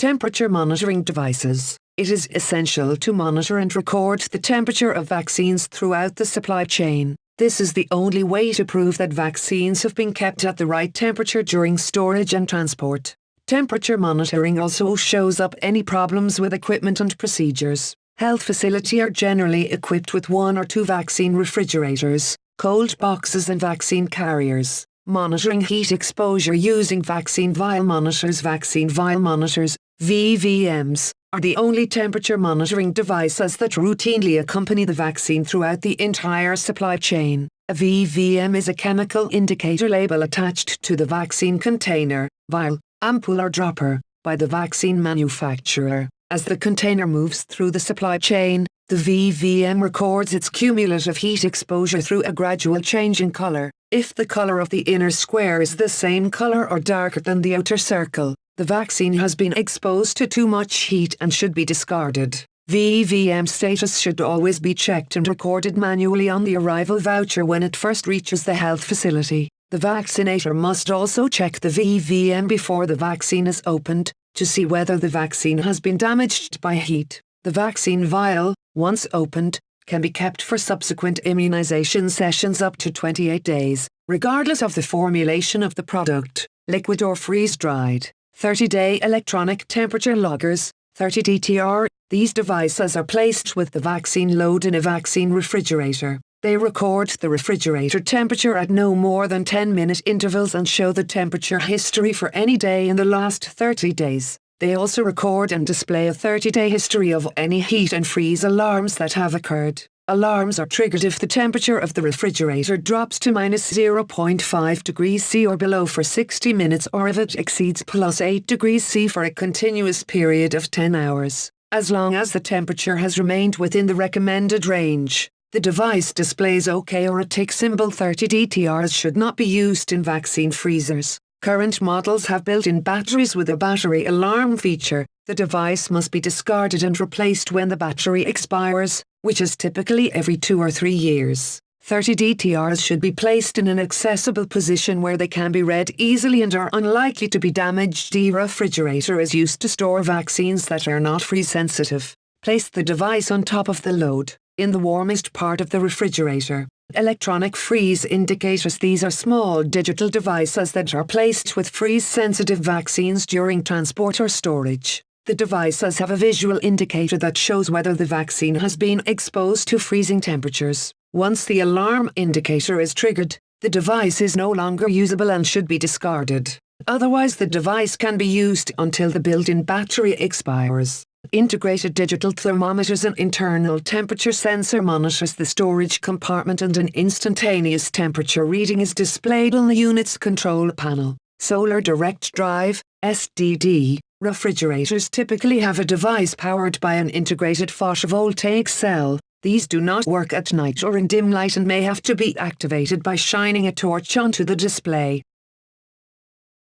Temperature monitoring devices. It is essential to monitor and record the temperature of vaccines throughout the supply chain. This is the only way to prove that vaccines have been kept at the right temperature during storage and transport. Temperature monitoring also shows up any problems with equipment and procedures. Health facilities are generally equipped with 1 or 2 vaccine refrigerators, cold boxes and vaccine carriers. Monitoring heat exposure using vaccine vial monitors. Vaccine vial monitors, VVMs, are the only temperature monitoring devices that routinely accompany the vaccine throughout the entire supply chain. A VVM is a chemical indicator label attached to the vaccine container, vial, ampoule or dropper, by the vaccine manufacturer. As the container moves through the supply chain, the VVM records its cumulative heat exposure through a gradual change in color. If the color of the inner square is the same color or darker than the outer circle, the vaccine has been exposed to too much heat and should be discarded. VVM status should always be checked and recorded manually on the arrival voucher when it first reaches the health facility. The vaccinator must also check the VVM before the vaccine is opened, to see whether the vaccine has been damaged by heat. The vaccine vial, once opened, can be kept for subsequent immunization sessions up to 28 days, regardless of the formulation of the product, liquid or freeze-dried. 30-day electronic temperature loggers, 30 DTR. These devices are placed with the vaccine load in a vaccine refrigerator. They record the refrigerator temperature at no more than 10-minute intervals and show the temperature history for any day in the last 30 days. They also record and display a 30-day history of any heat and freeze alarms that have occurred. Alarms are triggered if the temperature of the refrigerator drops to -0.5 degrees C or below for 60 minutes, or if it exceeds +8 degrees C for a continuous period of 10 hours. As long as the temperature has remained within the recommended range, the device displays OK or a tick symbol. 30 DTRs should not be used in vaccine freezers. Current models have built-in batteries with a battery alarm feature. The device must be discarded and replaced when the battery expires, which is typically every 2 or 3 years. 30 DTRs should be placed in an accessible position where they can be read easily and are unlikely to be damaged. The refrigerator is used to store vaccines that are not freeze-sensitive. Place the device on top of the load, in the warmest part of the refrigerator. Electronic freeze indicators. These are small digital devices that are placed with freeze-sensitive vaccines during transport or storage. The devices have a visual indicator that shows whether the vaccine has been exposed to freezing temperatures. Once the alarm indicator is triggered, the device is no longer usable and should be discarded. Otherwise, the device can be used until the built-in battery expires. Integrated digital thermometers. An internal temperature sensor monitors the storage compartment and an instantaneous temperature reading is displayed on the unit's control panel. Solar direct drive, SDD, refrigerators typically have a device powered by an integrated photovoltaic cell. These do not work at night or in dim light and may have to be activated by shining a torch onto the display.